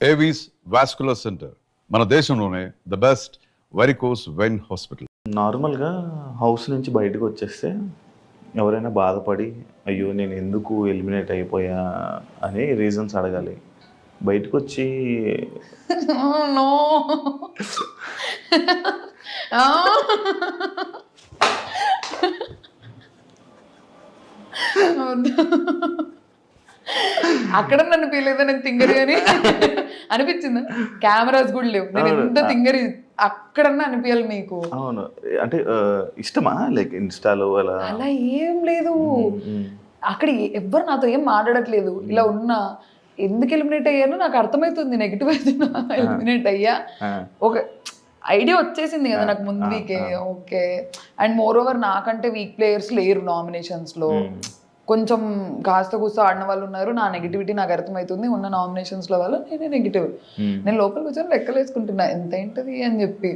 Avis vascular centre మన దేశంలోనే the best varicose vein hospital. నార్మల్గా హౌస్ నుంచి బయటకు వచ్చేస్తే ఎవరైనా బాధపడి అయ్యో నేను ఎందుకు ఎలిమినేట్ అయిపోయా అని రీజన్స్ అడగాలి. బయటకు వచ్చి నో అక్కడ నన్ను పీలేదా నేను తింగరి అని అనిపించింది. కెమెరాస్ కూడా లేవు, నేను ఎంత తింగరి అక్కడన్నా అనిపించాలి నీకు. అవును, అంటే ఇష్టమా లైక్ ఇన్స్టాలో అలా? అలా ఏం లేదు, అక్కడ ఎవ్వరు నాతో ఏం మాట్లాడట్లేదు. ఇలా ఉన్నా ఎందుకు ఎలిమినేట్ అయ్యానో నాకు అర్థమవుతుంది. నెగిటివ్ అయితే ఎలిమినేట్ అయ్యా, ఒక ఐడియా వచ్చేసింది కదా నాకు ముందు వీకే. ఓకే, అండ్ మోర్ ఓవర్ నాకంటే వీక్ ప్లేయర్స్ లేరు నామినేషన్స్లో. కొంచెం కాస్త కూస్త ఆడిన వాళ్ళు ఉన్నారు. నా నెగిటివిటీ నాకు అర్థమవుతుంది. ఉన్న నామినేషన్స్లో వాళ్ళు నేనే నెగిటివ్. నేను లోపలికి వచ్చాను లెక్కలు వేసుకుంటున్నా ఎంత ఏంటది అని చెప్పి.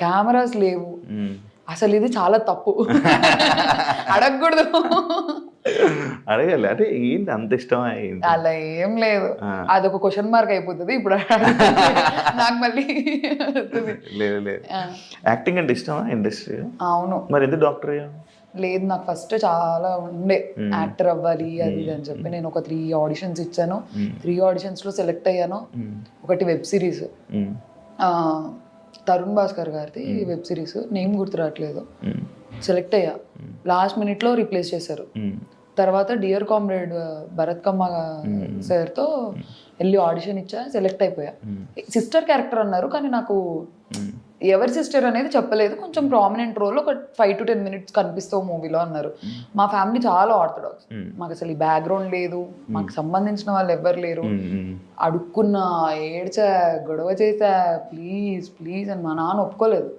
కెమెరాస్ లేవు, అసలు ఇది చాలా తప్పు, అడగకూడదు. అడగాలి. అంటే ఏంటి అంత ఇష్టమా? అలా ఏం లేదు, అదొక క్వశ్చన్ మార్క్ అయిపోతుంది ఇప్పుడు. నాకు మళ్ళీ లేదు లేదు. యాక్టింగ్ అంటే ఇష్టమా ఇండస్ట్రీ? అవును. మరి ఎందుకు డాక్టర్ అయ్యా? లేదు, నాకు ఫస్ట్ చాలా ఉండే యాక్టర్ అవ్వాలి అది ఇది అని చెప్పి. నేను ఒక 3 ఆడిషన్స్ ఇచ్చాను. 3 ఆడిషన్స్లో సెలెక్ట్ అయ్యాను. ఒకటి వెబ్ సిరీస్, తరుణ్ భాస్కర్ గారిది వెబ్ సిరీస్, నేమ్ గుర్తు రావట్లేదు. సెలెక్ట్ అయ్యా, లాస్ట్ మినిట్లో రీప్లేస్ చేశారు. తర్వాత డియర్ కామ్రేడ్ భరత్ కమ్మ సార్తో వెళ్ళి ఆడిషన్ ఇచ్చా, సెలెక్ట్ అయిపోయా. సిస్టర్ క్యారెక్టర్ అన్నారు, కానీ నాకు ఎవరి సిస్టర్ అనేది చెప్పలేదు. కొంచెం ప్రామినెంట్ రోల్, ఒక 5 to 10 minutes కనిపిస్తావు మూవీలో అన్నారు. మా ఫ్యామిలీ చాలా ఆర్థడాక్స్, మాకు అసలు ఈ బ్యాక్గ్రౌండ్ లేదు, మాకు సంబంధించిన వాళ్ళు ఎవ్వరు లేరు. అడుక్కున్నా, ఏడ్చా, గొడవ చేసా, ప్లీజ్ ప్లీజ్ అని. మా నాన్న ఒప్పుకోలేదు,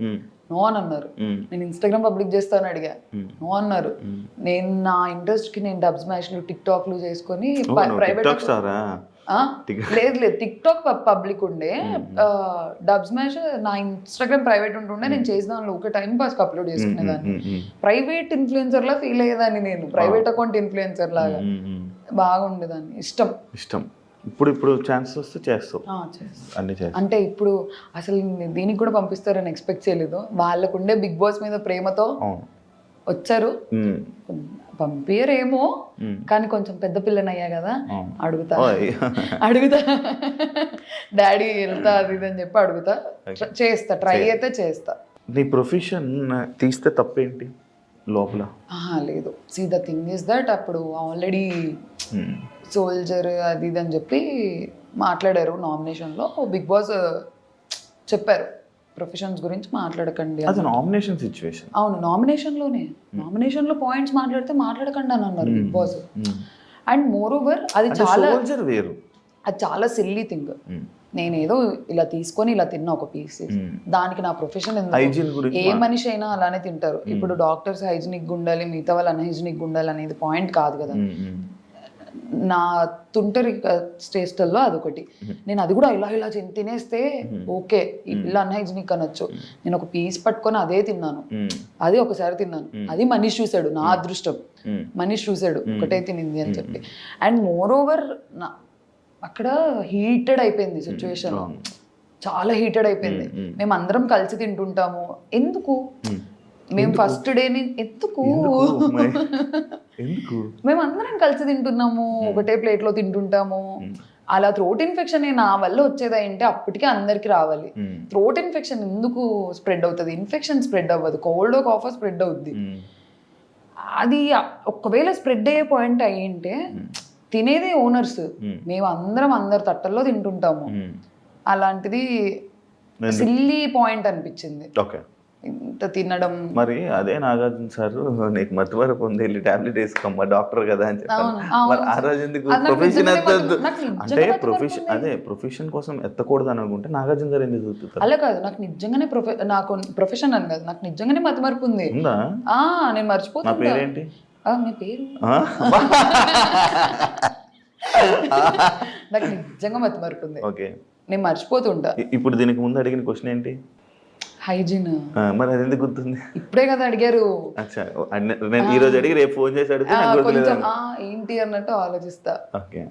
నో అని అన్నారు. నేను ఇన్స్టాగ్రామ్ పబ్లిక్ చేస్తాను అడిగా, నో అన్నారు. నేను నా ఇంట్రెస్ట్కి నేను డబ్ స్మాష్లు టిక్టాక్లు చేసుకొని ప్రైవేట్ లేదు లేదు టిక్ టాక్ పబ్లిక్ ఉండే, డబ్ స్మాష్ నా ఇన్స్టాగ్రామ్ ప్రైవేట్ ఉంటుండే. నేను చేసిన దానిలో ఒక టైం పాస్కి అప్లోడ్ చేసుకునేదాన్ని. ప్రైవేట్ ఇన్ఫ్లుయెన్సర్ లా ఫీల్ అయ్యేదాన్ని నేను, ప్రైవేట్ అకౌంట్ ఇన్ఫ్లుయెన్సర్ లాగా బాగుండేదాన్ని. ఇష్టం. ఇప్పుడు ఛాన్స్ వస్తే చేస్తావు అన్ని. అంటే ఇప్పుడు అసలు దీనికి కూడా పంపిస్తారని ఎక్స్పెక్ట్ చేయలేదు. వాళ్ళకుండే బిగ్ బాస్ మీద ప్రేమతో వచ్చారు. పంపియరేమో, కానీ కొంచెం పెద్ద పిల్లని అయ్యా కదా, అడుగుతా డాడీ వెళ్తా అది ఇది అని చెప్పి అడుగుతా, చేస్తా, ట్రై అయితే చేస్తా. నీ ప్రొఫెషన్ తీస్తే తప్పేంటి లోపల? లేదు, see the thing is that అప్పుడు ఆల్రెడీ సోల్జర్ అది ఇది అని చెప్పి మాట్లాడారు నామినేషన్లో. బిగ్ బాస్ చెప్పారు ప్రొఫెషన్స్ గురించి మాట్లాడకండి. అది నామినేషన్ సిచ్యువేషన్. అవును, నామినేషన్లో పాయింట్స్ మాట్లాడకండి అని అన్నారు big boss. And moreover అది చాలా వేరు, అది చాలా సిల్లీ థింగ్. నేనేదో ఇలా తీసుకొని ఇలా తిన్నా ఒక పీస్, దానికి నా ప్రొఫెషన్ ఎందుకు? ఏ మనిషి అయినా అలానే తింటారు. ఇప్పుడు డాక్టర్స్ హైజీనిక్ ఉండాలి, మిగతా వాళ్ళు అన్హైజీనిక్ ఉండాలి అనేది పాయింట్ కాదు కదా. నా తుంటరి స్టేస్టల్లో అదొకటి. నేను అది కూడా ఇలా తినేస్తే ఓకే, ఈ పిల్ల అన్హైజీనిక్ అనొచ్చు. నేను ఒక పీస్ పట్టుకొని అదే తిన్నాను, అది ఒకసారి తిన్నాను. అది మనీష్ చూశాడు, నా అదృష్టం. మనీష్ చూశాడు ఒకటే తినింది అని చెప్పి. అండ్ మోర్ ఓవర్ అక్కడ హీటెడ్ అయిపోయింది సిచ్యువేషన్, చాలా హీటెడ్ అయిపోయింది. మేము అందరం కలిసి తింటుంటాము, ఎందుకు మేము ఫస్ట్ డేని ఎందుకు మేము అందరం కలిసి తింటున్నాము, ఒకటే ప్లేట్లో తింటుంటాము. అలా థ్రోట్ ఇన్ఫెక్షన్ నా వల్ల వచ్చేది ఏంటి, అప్పటికే అందరికి రావాలి. థ్రోట్ ఇన్ఫెక్షన్ ఎందుకు స్ప్రెడ్ అవుతుంది? ఇన్ఫెక్షన్ స్ప్రెడ్ అవ్వదు, కోల్డ్ కాఫ్ స్ప్రెడ్ అవుద్ది. అది ఒకవేళ స్ప్రెడ్ అయ్యే పాయింట్ అయ్యింటే, తినేదే ఓనర్స్, మేము అందరి తట్టల్లో తింటుంటాము. అలాంటిది సిల్లీ పాయింట్ అనిపించింది ఇంత తినడం. మరి అదే నాగార్జున సార్ నీకు మతిమరపు ఉంది, వెళ్ళి టాబ్లెట్ వేసుకోమ్మా డాక్టర్ కదా అని చెప్పాను. మరి ఆ రోజు ఎందుకు ప్రొఫెషన్ ఎత్తద్దు అంటే ప్రొఫెషన్ కోసం ఎత్తకూడదు అని అనుకుంటే నాగార్జున గారు ఎందుకు చూపుతారు? అలా కాదు, నాకు నిజంగానే నాకు ప్రొఫెషన్ అని కాదు, నాకు నిజంగానే మతిమరపు ఉంది. నేను మర్చిపోతున్నా. నా పేరేంటి? మీ పేరు నాకు నిజంగా మతిమరపు ఉంది. ఓకే, నేను మర్చిపోతుంటా. ఇప్పుడు దీనికి ముందు అడిగిన క్వశ్చన్ ఏంటి? హైజీన్. మరి అది ఎందుకు గుర్తుంది? ఇప్పుడే కదా అడిగారు. నేను ఈ రోజు అడిగి రేపు ఫోన్ చేసి అడిగితే ఏంటి అన్నట్టు ఆలోచిస్తా. ఓకే,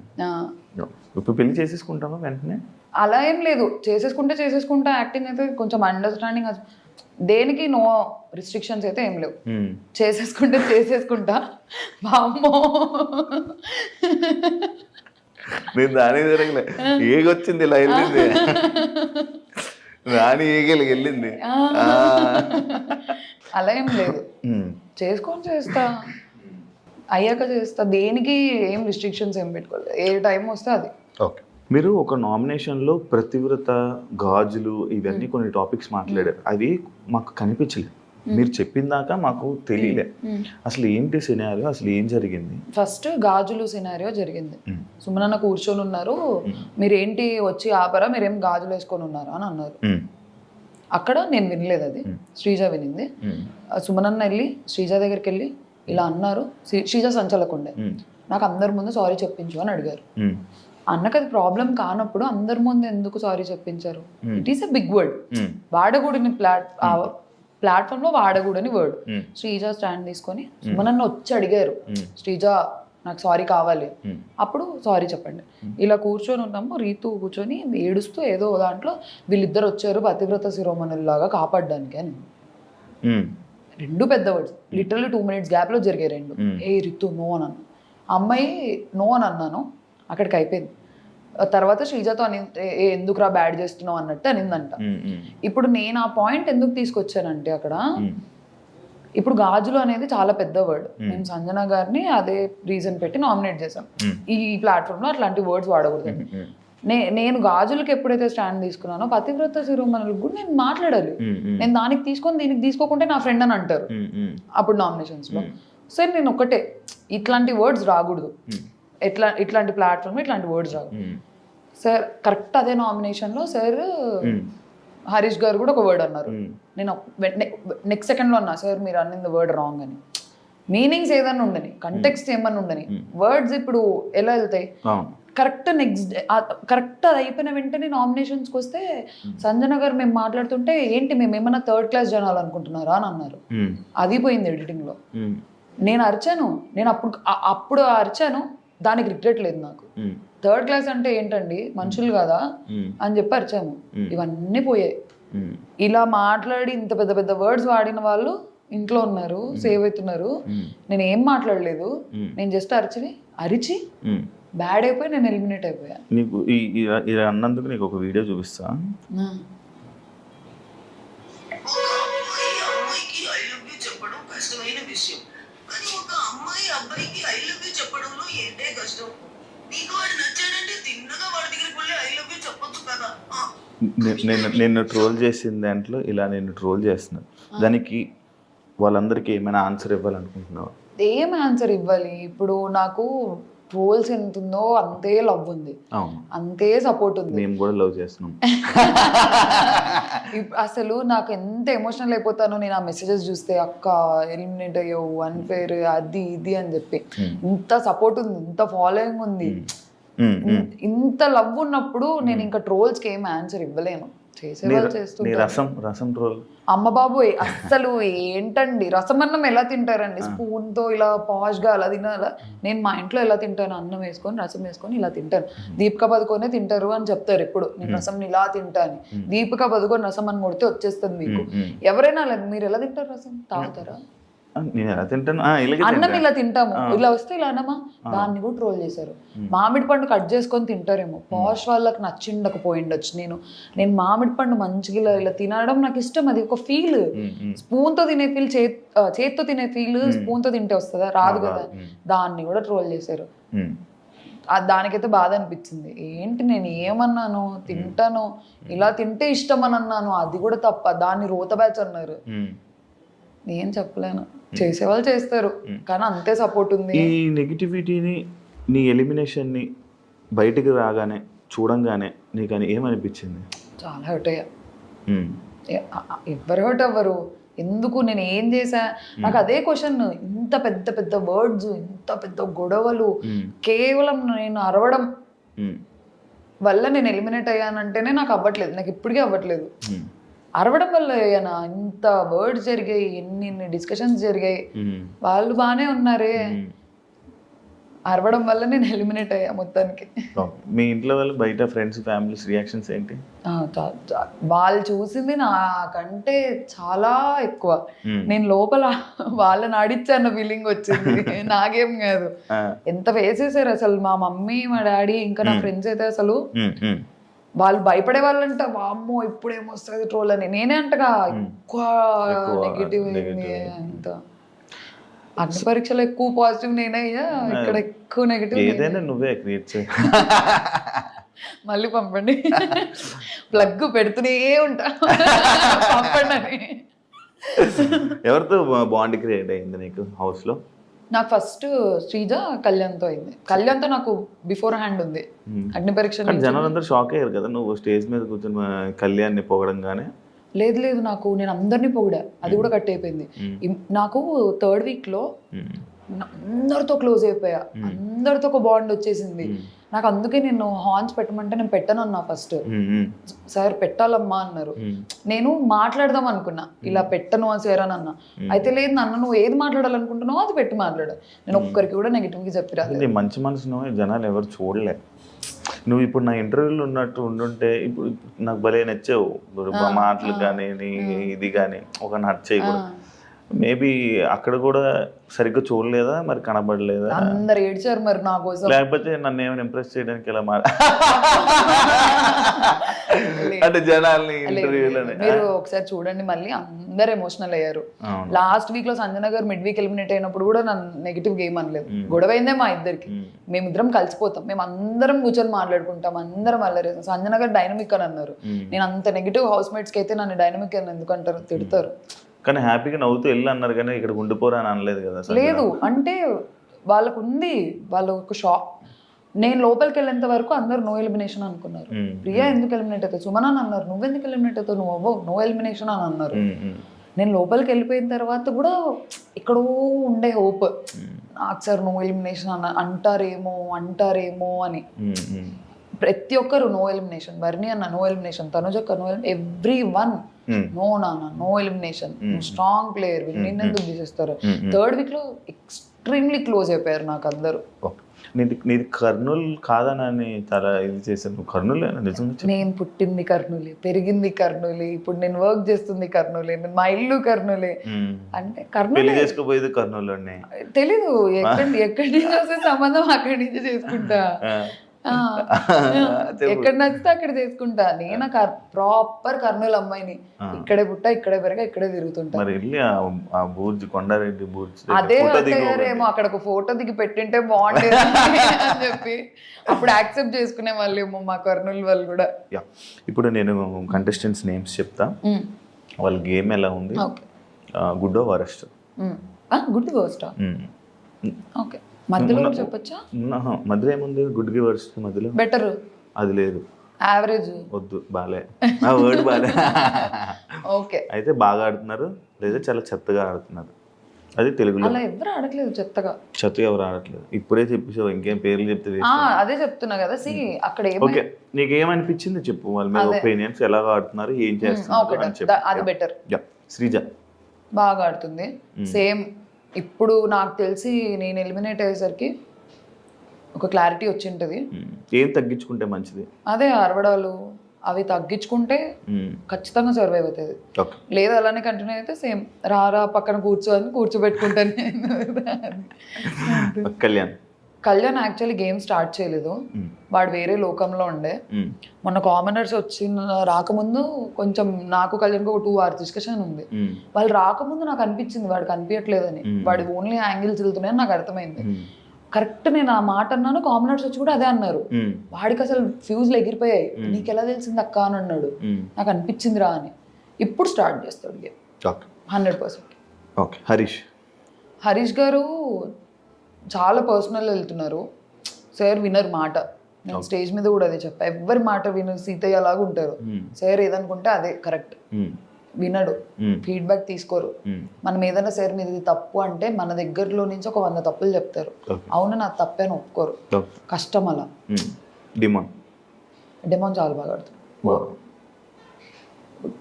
ఇప్పుడు పెళ్లి చేసేసుకుంటామా వెంటనే? అలా ఏం లేదు, చేసేసుకుంటా యాక్టింగ్ అయితే కొంచెం అండర్స్టాండింగ్. దేనికి నో రిస్ట్రిక్షన్స్ అయితే ఏం లేవు. చేసేసుకుంటా వామ్మో. నేను దానికి జరగలే, ఏగొచ్చింది ఇలా వెళ్ళింది, రాని ఏగలిగి వెళ్ళింది. అలా ఏం లేదు, చేసుకొని చేస్తా, అయ్యాక చేస్తా. దేనికి ఏం రిస్ట్రిక్షన్స్ ఏం పెట్టుకోలేదు, ఏ టైం వస్తే అది. ఓకే, మీరు ఒక నామినేషన్లో ప్రతివ్రత, గాజులు ఇవన్నీ కొన్ని టాపిక్స్ మాట్లాడారు. అవి మాకు కనిపించలేదు, మీరు చెప్పిన దాకా మాకు తెలియలే. అసలు ఏంటి సినారియో, అసలు ఏం జరిగింది? ఫస్ట్ గాజులు సినారియో జరిగింది. సుమనన్న కూర్చొని ఉన్నారు, మీరేంటి వచ్చి ఆపరా, మీరేం గాజులు వేసుకొని ఉన్నారా అని అన్నారు. అక్కడ నేను వినలేదు, అది శ్రీజ వినింది. సుమనన్న వెళ్ళి శ్రీజ దగ్గరికి వెళ్ళి ఇలా అన్నారు, శ్రీజ సంచలకుండే, నాకు అందరి ముందు సారీ చెప్పించు అని అడిగారు. అన్నకు అది ప్రాబ్లం కానప్పుడు అందరి ముందు ఎందుకు సారీ చెప్పించారు? It is a big word, వాడకూడని ప్లాట్ఫామ్ లో వాడకూడని వర్డ్. శ్రీజ స్టాండ్ తీసుకొని సుమనన్న వచ్చి అడిగారు, శ్రీజ నాకు సారీ కావాలి, అప్పుడు సారీ చెప్పండి. ఇలా కూర్చొని ఉన్నాము, రీతు కూర్చొని ఏడుస్తూ ఏదో దాంట్లో వీళ్ళిద్దరు వచ్చారు పతివ్రత శిరోమణుల్లాగా కాపాడడానికి అని. రెండు పెద్ద వర్డ్స్, లిటరల్లీ 2 minutes గ్యాప్ లో జరిగాయి రెండు. ఏ రితు నో అని అన్నా, అమ్మాయి నో అని అన్నాను, అక్కడికి అయిపోయింది. తర్వాత శ్రీజతో అని ఎందుకురా బ్యాడ్ చేస్తున్నావు అన్నట్టు అనిందంట. ఇప్పుడు నేను ఆ పాయింట్ ఎందుకు తీసుకొచ్చానంటే, అక్కడ ఇప్పుడు గాజులు అనేది చాలా పెద్ద వర్డ్. మేము సంజన గారిని అదే రీజన్ పెట్టి నామినేట్ చేసాం, ఈ ప్లాట్ఫామ్ లో అట్లాంటి వర్డ్స్ వాడకూడదు. నేను గాజులకి ఎప్పుడైతే స్టాండ్ తీసుకున్నానో పతివ్రత శిరోమణులకు కూడా నేను మాట్లాడాలి. నేను దానికి తీసుకొని దీనికి తీసుకోకుంటే నా ఫ్రెండ్ అని అంటారు అప్పుడు నామినేషన్స్ లో. సరే నేను ఒకటే, ఇట్లాంటి వర్డ్స్ రాకూడదు, ఇట్లాంటి ప్లాట్ఫామ్ ఇట్లాంటి వర్డ్స్ రావు. సార్ కరెక్ట్ అదే నామినేషన్ లో సార్ హరీష్ గారు కూడా ఒక వర్డ్ అన్నారు. నేను నెక్స్ట్ సెకండ్ లో అన్నా, సార్ మీరు అన్నింది వర్డ్ రాంగ్ అని. మీనింగ్స్ ఏదన్నా ఉండని, కంటెక్స్ట్ ఏమన్నా ఉండని, వర్డ్స్ ఇప్పుడు ఎలా వెళ్తాయి? కరెక్ట్ నెక్స్ట్ కరెక్ట్ అది అయిపోయిన వెంటనే నామినేషన్స్కి వస్తే సంజన గారు మేము మాట్లాడుతుంటే ఏంటి మేము ఏమన్నా 3rd class జనాలు అనుకుంటున్నారా అని అన్నారు. అది పోయింది ఎడిటింగ్ లో. నేను అరిచాను, నేను అప్పుడు అరిచాను, దానికి రిగ్రెట్ లేదు నాకు. 3rd class అంటే ఏంటండి, మనుషులు కదా అని చెప్పి అరిచాము. ఇవన్నీ పోయాయి. ఇలా మాట్లాడి ఇంత పెద్ద పెద్ద వర్డ్స్ వాడిన వాళ్ళు ఇంట్లో ఉన్నారు, సేవ్ అవుతున్నారు. నేను ఏం మాట్లాడలేదు, నేను జస్ట్ అరిచి బ్యాడ్ అయిపోయి నేను ఎలిమినేట్ అయిపోయా. నీకు ఇలా అన్నందుకు నీకు ఒక వీడియో చూపిస్తా. నేను ట్రోల్ చేసిన దాంట్లో ఇలా నేను ట్రోల్ చేస్తున్నాను, దానికి వాళ్ళందరికీ ఏమైనా ఆన్సర్ ఇవ్వాలనుకుంటున్నావు? ఏం ఆన్సర్ ఇవ్వాలి? ఇప్పుడు నాకు ట్రోల్స్ ఎంత ఉందో అంతే లవ్ ఉంది, అంతే సపోర్ట్ ఉంది. మేము కూడా లవ్ చేస్తున్నాం. అసలు నాకు ఎంత ఎమోషనల్ అయిపోతానో నేను ఆ మెసేజెస్ చూస్తే, అక్క ఎలిమినేట్ అయ్యావు, అన్ఫేర్, అది ఇది అని చెప్పి. ఇంత సపోర్ట్ ఉంది, ఇంత ఫాలోయింగ్ ఉంది, ఇంత లవ్ ఉన్నప్పుడు నేను ఇంకా ట్రోల్స్ కి ఏం ఆన్సర్ ఇవ్వలేను. రసం ట్రోల్ అమ్మ బాబోయ్, అస్సలు ఏంటండి రసం అన్నం ఎలా తింటారండి? స్పూన్ తో ఇలా పాష్ గా అలా తినాలా? నేను మా ఇంట్లో ఎలా తింటాను, అన్నం వేసుకొని రసం వేసుకొని ఇలా తింటాను. దీపికా పదుకొనే తింటారు అని చెప్తారు ఎప్పుడు, నేను రసం ఇలా తింటాను. దీపికా పదుకొని రసం అని కొడితే వచ్చేస్తుంది మీకు. ఎవరైనా మీరు ఎలా తింటారు రసం? తాగుతారా? నేను ఎలా తింటాను, అన్నం ఇలా తింటాము, ఇలా వస్తే ఇలా అన్నమా, దాన్ని కూడా ట్రోల్ చేశారు. మామిడి పండు కట్ చేసుకొని తింటారేమో, పాష్ వాళ్ళకి నచ్చిండకపోయిండొచ్చు. నేను మామిడి పండు మంచిగా ఇలా తినడం నాకు ఇష్టం, అది ఒక ఫీల్. స్పూన్ తో తినే ఫీల్, చేత్తో తినే ఫీల్ స్పూన్ తో తింటే వస్తుందా? రాదు కదా. దాన్ని కూడా ట్రోల్ చేశారు. దానికైతే బాధ అనిపించింది. ఏంటి నేను ఏమన్నాను, తింటాను, ఇలా తింటే ఇష్టం అని అన్నాను, అది కూడా తప్ప. దాన్ని రోత బ్యాచ్ అన్నారు. నేను చెప్పలేను, చేసేవాళ్ళు చేస్తారు, కానీ అంతే సపోర్ట్ ఉంది. ఈ నెగిటివిటీని, నీ ఎలిమినేషన్ని బయటికి రాగానే చూడంగానే నీకు అని ఏమనిపించింది? చాలా హర్ట్ అయ్యా. ఎవరు హర్ట్ అవ్వరు, ఎందుకు? నేను ఏం చేశా? నాకు అదే క్వశ్చన్. ఇంత పెద్ద పెద్ద వర్డ్స్, ఇంత పెద్ద గొడవలు, కేవలం నేను అరవడం వల్ల నేను ఎలిమినేట్ అయ్యానంటేనే నాకు అవ్వట్లేదు, నాకు ఇప్పటికీ అవ్వట్లేదు. అరవడం వల్ల అయ్యానా? ఇంత వర్డ్స్ జరిగాయి, ఎన్ని డిస్కషన్స్ జరిగాయి, వాళ్ళు బాగానే ఉన్నారే. అరవడం వల్ల నేను ఎలిమినేట్ అయ్యా మొత్తానికి. మీ ఇంట్లో వాళ్ళు బయట ఫ్రెండ్స్ ఫ్యామిలీస్ రియాక్షన్స్ ఏంటి? వాళ్ళు చూసింది నాకంటే చాలా ఎక్కువ. నేను లోపల వాళ్ళని ఆడిచ్చాన్న ఫీలింగ్ వచ్చింది, నాకేం కాదు. ఎంత వేసేసారు అసలు మా మమ్మీ మా డాడీ ఇంకా నా ఫ్రెండ్స్ అయితే అసలు వాళ్ళు భయపడే వాళ్ళంట, వామ్మో ఇప్పుడేమొస్తుంది ట్రోల్ అని. నేనే అంటగా ఎక్కువ నెగిటివ్ అంత. అగ్ని పరీక్షలో ఎక్కువ పాజిటివ్ నేనే అయ్యా, ఇక్కడ ఎక్కువ నెగిటివ్. ఏదైనా నువ్వే క్రియేట్ చేయి. మళ్ళీ పంపండి, ప్లగ్ పెడుతూనే ఉంటా పంపండి అని. ఎవరితో బాండ్ క్రియేట్ అయింది నీకు హౌస్ లో? నాకు ఫస్ట్ శ్రీజ కళ్యాణ్తో అయింది. కళ్యాణ్తో నాకు బిఫోర్ హ్యాండ్ ఉంది అగ్ని పరీక్ష. జనాలు అందరూ షాక్ అయ్యారు కదా నువ్వు స్టేజ్ మీద కూర్చొని కళ్యాణ్ని పొగడంగానే. లేదు లేదు, నాకు నేను అందరినీ పొగిడా, అది కూడా కట్ అయిపోయింది. నాకు థర్డ్ వీక్ లో అందరితో క్లోజ్ అయిపోయా, అందరితో ఒక బాండ్ వచ్చేసింది నాకు. అందుకే నేను హార్న్స్ పెట్టమంటే నేను పెట్టను అన్నా ఫస్ట్. సార్ పెట్టాలమ్మా అన్నారు. నేను మాట్లాడదాం అనుకున్నా, ఇలా పెట్టను అని సార్ అని అన్నా. అయితే లేదు నాన్న, నువ్వు ఏది మాట్లాడాలనుకుంటున్నావు అది పెట్టి మాట్లాడు. నేను ఒక్కరికి కూడా నెగిటివ్ గా చెప్పిరా. మంచి మనసును జనాలు ఎవరు చూడలే. నువ్వు ఇప్పుడు నా ఇంటర్వ్యూలో ఉన్నట్టు ఉండుంటే ఇప్పుడు నాకు భలే నచ్చావు, మాటలు కానీ ఇది కానీ ఒక నట్ చేయకూడదు. మేబీ అక్కడ కూడా సరిగ్గా చూడలేదా మరి, కనబడలేదా? అందరు ఏడ్చారు మరి నా కోసం. లేకపోతే నన్ను ఏమైనా ఇంప్రెస్ చేయడానికి ఇలా అంటే జనాల్ని ఇంటర్వ్యూలోనే. మీరు ఒకసారి చూడండి మళ్ళీ, అందరు ఎమోషనల్ అయ్యారు. లాస్ట్ వీక్ లో సంజన గారు మిడ్ వీక్ ఎలిమినేట్ అయినప్పుడు కూడా నన్ను నెగిటివ్ గేమ్ అనలేదు. గొడవ అయిందే మా ఇద్దరికి, మేమిద్దరం కలిసిపోతాం, మేము అందరం కూర్చొని మాట్లాడుకుంటాం, అందరం అల్లరి. సంజన గారు డైనమిక్ అని అన్నారు. నేను అంత నెగిటివ్ హౌస్ మేట్స్కి అయితే నన్ను డైనమిక్ అని ఎందుకంటారు, తిడతారు. కానీ హ్యాపీగా నవ్వుతూ వెళ్ళి అన్నారు కానీ ఇక్కడ ఉండిపోరా అని అనలేదు కదా? లేదు అంటే వాళ్ళకు ఉంది, వాళ్ళ ఒక షాక్. నేను లోపలికి వెళ్ళేంత వరకు అందరు నో ఎలిమినేషన్ అనుకున్నారు. ప్రియా ఎందుకు ఎలిమినేట్ అవుతావు, సుమన్ అని అన్నారు. నువ్వెందుకు ఎలిమినేట్ అవుతావు, నువ్వు అవ్వవు, నో ఎలిమినేషన్ అని అన్నారు. నేను లోపలికి వెళ్ళిపోయిన తర్వాత కూడా ఎక్కడో ఉండే హోప్, నాకు సార్ నో ఎలిమినేషన్ అంటారేమో అని. ప్రతి ఒక్కరు నో ఎలిమినేషన్. బర్నీ అన్న నో ఎలిమినేషన్, తనుజక్క no elimination, everyone no నాన్న నో ఎలిమినేషన్, స్ట్రాంగ్ ప్లేయర్, నిన్నెందుకు తీసేస్తారు. థర్డ్ వీక్ లో ఎక్స్ట్రీమ్లీ క్లోజ్ అయిపోయారు నాకు అందరూ. నీది కర్నూలు కాదని చాలా ఇది చేశాను. కర్నూలు నిజంగా? నేను పుట్టింది కర్నూలే, పెరిగింది కర్నూలే, ఇప్పుడు నేను వర్క్ చేస్తుంది కర్నూలే, మా ఇల్లు కర్నూలే. అంటే కర్నూలు చేసుకోపోయేది కర్నూలులోనే. తెలీదు ఎక్కడి నుంచి వస్తే సంబంధం అక్కడి నుంచి చేసుకుంటా, ఎక్కడ నచ్చితే అక్కడ చేసుకుంటా. నేను ప్రాపర్ కర్నూలు అమ్మాయిని, ఇక్కడే పుట్టా, ఇక్కడే పెరగా, ఇక్కడే తిరుగుతుంటా. కొండారెడ్డి అదే అయ్యారేమో, అక్కడ ఒక ఫోటో దిగి పెట్టింటే బాగుండేది అని చెప్పి అప్పుడు యాక్సెప్ట్ చేసుకునే వాళ్ళేమో మా కర్నూలు వాళ్ళు కూడా. ఇప్పుడు నేను కంటెస్టెంట్స్ నేమ్స్ చెప్తా, వాళ్ళ గేమ్ ఎలా ఉంది, good worst. Good worst okay, మధ్యలో చెప్పొచ్చా? మధ్యలో ఏముంది, గుడ్ కి వర్స్ట్ మధ్యలో? బెటర్ అది లేదు, యావరేజ్ వద్దు, బాలే ఆ వర్డ్ బాలే. ఓకే, అయితే బాగా ఆడుతున్నారు లేదా చాలా చెత్తగా ఆడుతున్నారు, అది తెలుగులో. అలా ఎవరు ఆడట్లేదు చెత్తగా. చెత్తగా ఎవరు ఆడట్లేదు, ఇప్పుడే చెప్పేసావు, ఇంకేం పేర్లు చెప్తే. అదే చెప్తున్నా కదా. సి అక్కడ ఓకే, నీకు ఏమనిపించింది చెప్పు, వాళ్ళ మీద ఒపీనియన్స్, ఎలా ఆడుతున్నారు, ఏం చేస్తున్నారు అని చెప్పు. అది బెటర్. శ్రీజ బాగా ఆడుతుంది, సేమ్. ఇప్పుడు నాకు తెలిసి నేను ఎలిమినేట్ అయ్యేసరికి ఒక క్లారిటీ వచ్చి ఉంటుంది. ఏం తగ్గించుకుంటే మంచిది? అదే అరవడాలు అవి తగ్గించుకుంటే ఖచ్చితంగా సర్వైవ్ అవుతుంది. లేదు అలానే కంటిన్యూ అయితే సేమ్ రారా పక్కన కూర్చోబెట్టుకుంటాను. కళ్యాణ్ యాక్చువల్లీ గేమ్ స్టార్ట్ చేయలేదు, వాడు వేరే లోకంలో ఉండే. మొన్న కామనర్స్ రాకముందు కొంచెం నాకు కళ్యాణ్కి ఒక 2 hours డిస్కషన్ ఉంది. వాళ్ళు రాకముందు నాకు అనిపించింది వాడు కనిపించట్లేదని, వాడు ఓన్లీ యాంగిల్స్ వెళ్తున్నాయని నాకు అర్థమైంది. కరెక్ట్ నేను ఆ మాట అన్నాను, కామనర్స్ వచ్చి కూడా అదే అన్నారు. వాడికి అసలు ఫ్యూజ్లు ఎగిరిపోయాయి. నీకు ఎలా తెలిసింది అక్క అని అన్నాడు. నాకు అనిపించింది రా అని. ఇప్పుడు స్టార్ట్ చేస్తాడు గేమ్ 100%. ఓకే, హరీష్ గారు చాలా పర్సనల్ వెళ్తున్నారు. సార్ వినర్ మాట, నేను స్టేజ్ మీద కూడా అదే చెప్పా, ఎవరి మాట వినరు, సీతయ్య అలాగా ఉంటారు. సార్ ఏదనుకుంటే అదే కరెక్ట్, వినడు, ఫీడ్బ్యాక్ తీసుకోరు. మనం ఏదైనా సార్ మీద ఇది తప్పు అంటే మన దగ్గరలో నుంచి ఒక 100 తప్పులు చెప్తారు. అవును నా తప్పే అని ఒప్పుకోరు. కష్టం అలా. డెమోన్ చాలా బాగా ఆడుతున్నాడు,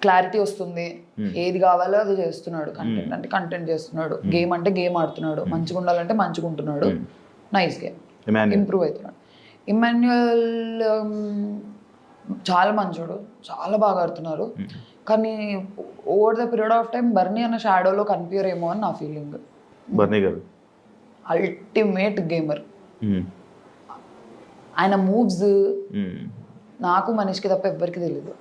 క్లారిటీ వస్తుంది, ఏది కావాలో అది చేస్తున్నాడు. కంటెంట్ అంటే కంటెంట్ చేస్తున్నాడు, గేమ్ అంటే గేమ్ ఆడుతున్నాడు, మంచిగా ఉండాలంటే మంచిగా ఉంటున్నాడు. Nice game. ఇమాన్యుయల్. ఇంప్రూవ్ అవుతున్నాడు. ఇమాన్యుయల్ చాలా మంచోడు, చాలా బాగా ఆడుతున్నారు. కానీ over the period of time Barney అన్న షాడోలో కనిపించరేమో అని నా ఫీలింగ్. బర్నీ గారు అల్టిమేట్ గేమర్. ఆయన మూవ్స్ నాకు మనీష్కి తప్ప ఎవ్వరికి తెలియదు.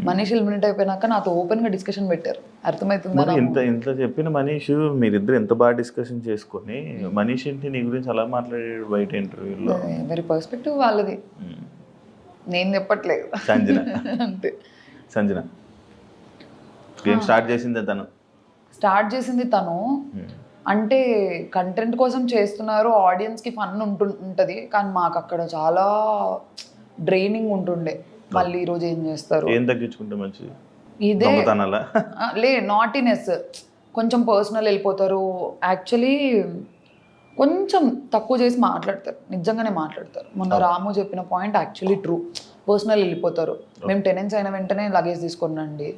మనీష్ ఎలిమినేట్ అయిపోయినాక నాతో ఓపెన్ గా డిస్కషన్ పెట్టారు. అర్థమవుతుందా? ఇంత చెప్పిన మనీష్ మీరిద్దరు ఎంత బాగా డిస్కషన్ చేసుకొని మనీష్ ఏంటి నీ గురించి అలా మాట్లాడాడు బయట ఇంటర్వ్యూలో? ఎవరి పర్స్పెక్టివ్ వాళ్ళది, నేను చెప్పట్లేదు. సంజన అంతే. సంజన గేమ్ స్టార్ట్ చేసింది తను. అంటే కంటెంట్ కోసం చేస్తున్నారు, ఆడియన్స్కి ఫన్ ఉంటుంది. కానీ మాకు అక్కడ చాలా డ్రైనింగ్ ఉంటుండే. మళ్ళీ ఈరోజు ఏం చేస్తారు, ఏం తగ్గించుకుంటే మంచిది? ఇదే లే నాటినెస్, కొంచెం పర్సనల్ వెళ్ళిపోతారు. యాక్చువల్లీ కొంచెం తక్కువ చేసి మాట్లాడతారు, నిజంగానే మాట్లాడతారు. మొన్న రాము చెప్పిన పాయింట్ యాక్చువల్లీ ట్రూ. పర్సనల్ వెళ్ళిపోతారు. మేము టెనెన్స్ అయిన వెంటనే లగేజ్ తీసుకున్నాండి,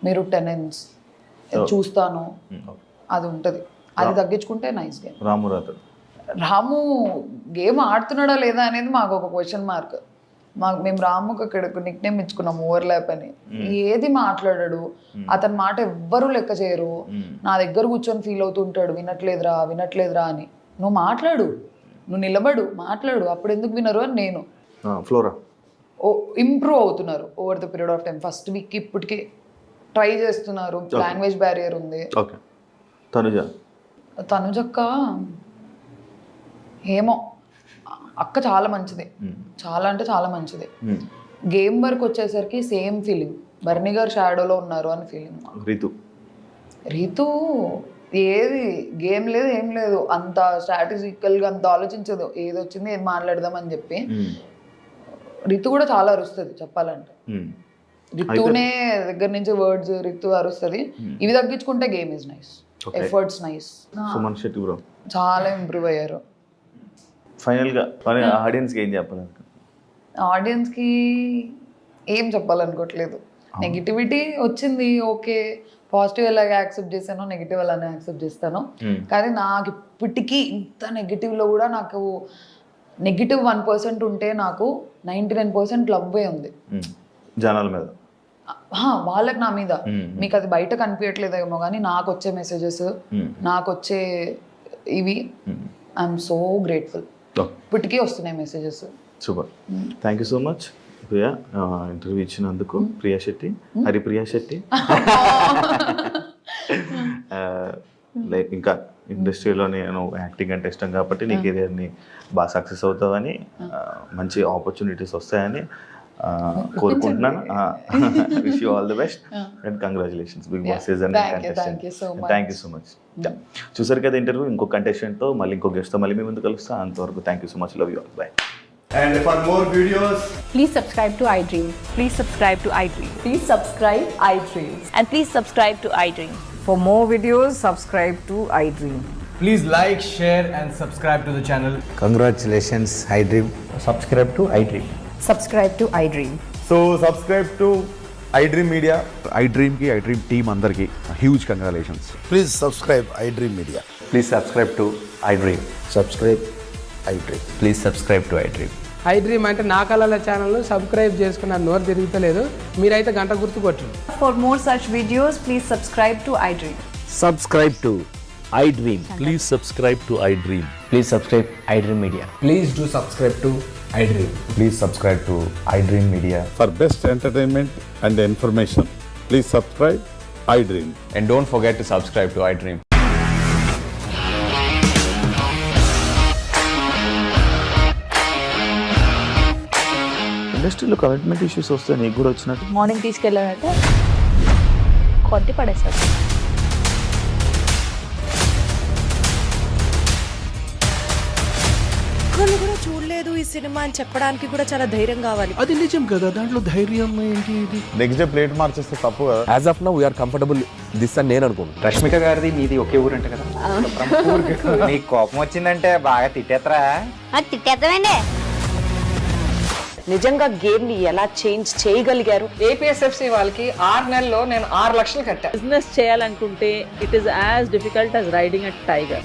మీరు టెనెన్స్ చూస్తాను, అది ఉంటుంది. అది తగ్గించుకుంటే నైస్ గేమ్. రాము గేమ్ ఆడుతున్నాడా లేదా అనేది మాకు ఒక క్వశ్చన్ మార్క్. మేము రాముకి అక్కడ నిక్ నేమ్ ఇచ్చుకున్నాం ఓవర్లాప్ అని. ఏది మాట్లాడాడు, అతని మాట ఎవ్వరూ లెక్క చేయరు. నా దగ్గర కూర్చొని ఫీల్ అవుతుంటాడు, వినట్లేదురా అని. నువ్వు మాట్లాడు, నువ్వు నిలబడు, మాట్లాడు, అప్పుడు ఎందుకు వినరు అని నేను. ఫ్లోరా ఇంప్రూవ్ అవుతున్నారు over the period of time. First week ఇప్పటికి ట్రై చేస్తున్నారు. లాంగ్వేజ్ బ్యారియర్ ఉంది. తనుజక్క ఏమో, అక్క చాలా మంచిది, చాలా అంటే చాలా మంచిది. గేమ్ వర్క్ వచ్చేసరికి సేమ్ ఫీలింగ్, బర్నీ గారు షాడోలో ఉన్నారు అని ఫీలింగ్. రీతు ఏది గేమ్ లేదు, ఏం లేదు, అంత స్ట్రాటజికల్గా అంత ఆలోచించదు. ఏది వచ్చింది ఏది మాట్లాడదాం అని చెప్పి. రితు కూడా చాలా అరుస్తుంది చెప్పాలంటే. రితునే దగ్గర నుంచి వర్డ్స్ రితు అరుస్తుంది. ఇవి తగ్గించుకుంటే game is nice, efforts nice. Suman Shetty bro చాలా ఇంప్రూవ్ అయ్యారు. ఫైనల్గా ఆడియన్స్కి ఏం చెప్పాలి? ఆడియన్స్కి ఏం చెప్పాలనుకోవట్లేదు. నెగిటివిటీ వచ్చింది, ఓకే. పాజిటివ్ ఎలాగే యాక్సెప్ట్ చేశాను, నెగిటివ్ అలానే యాక్సెప్ట్ చేస్తాను. కానీ నాకు ఇప్పటికీ ఇంత నెగిటివ్లో కూడా నాకు నెగిటివ్ 1% ఉంటే నాకు 99% లవ్వే ఉంది జనాల మీద, వాళ్ళకి నా మీద. మీకు అది బయట కనిపించట్లేదేమో కానీ నాకు వచ్చే మెసేజెస్, నాకు వచ్చే ఇవి ఐఎమ్ సో గ్రేట్ఫుల్. ఇప్పటికీ వస్తున్నాయి messages. Super, thank you so much Priya interview ఇచ్చినందుకు. ప్రియా శెట్టి, హరిప్రియా శెట్టి. లైక్ ఇంకా ఇండస్ట్రీలో నేను యాక్టింగ్ అంటే ఇష్టం కాబట్టి నీ కెరియర్ని బాగా సక్సెస్ అవుతావని, మంచి ఆపర్చునిటీస్ వస్తాయని కోరుకుంటున్నాను. Wish you all the best and congratulations big boss season. Thank you so much. చూసారు కదా ఇంటర్వ్యూ. ఇంకో కంటెస్టెంట్తో మళ్ళీ ఇంకో గెస్ట్తో మళ్ళీ మీ ముందు కలుస్తా. అంతవరకు thank you so much, love you all, by. And for more videos, please subscribe to iDream. Please subscribe to iDream. Please subscribe iDream. And please subscribe to iDream. For more videos, subscribe to iDream. please like, share and subscribe to the channel. Congratulations, iDream. Subscribe to iDream. Subscribe to iDream. So subscribe to iDream Media. iDream ki iDream team andarki huge congratulations. Please subscribe iDream Media. Please subscribe to iDream. Subscribe iDream. Please subscribe to iDream. iDream అంటే నా కళల channel subscribe చేసుకున్న నోరు తిరుగుతలేదు, మీరైతే గంట గుర్తు కొట్టండి. For more such videos, please subscribe to iDream. Subscribe to iDream. Please subscribe to iDream. Please subscribe iDream Media. Please do subscribe to iDream. Please subscribe to iDream Media. For best entertainment and information, please subscribe iDream. And don't forget to subscribe to iDream. ఇండస్ట్రీలో commitment issues వస్తే నీకు కూడా వచ్చినట్టు? Morning తీసుకెళ్ళాలంటే కొట్టి పడేస్తారు. ఒక్కళ్ళు కూడా చూడలేదు ఈ సినిమా అని చెప్పడానికి కూడా చాలా ధైర్యం కావాలి. అది నిజం కదా, దాంట్లో ధైర్యం ఏంటి? నెక్స్ట్ డే ప్లేట్ మార్చేస్తే తప్పు కదా. As of now, we are comfortable this అని నేను అనుకుంటున్నాను. రష్మిక గారిది మీది ఒకే ఊరు అంట కదా? నీకు కోపం వచ్చిందంటే బాగా తిట్టేత్తరా? తిట్టేద్దామండి. నిజంగా గేమ్ ని ఎలా చేంజ్ చేయగలిగారు? ఏపీఎస్ఎఫ్సి వాళ్ళకి 6 నెలల్లో నేను 6 లక్షలు కట్టా. బిజినెస్ చేయాలనుకుంటే it is as difficult as riding a tiger.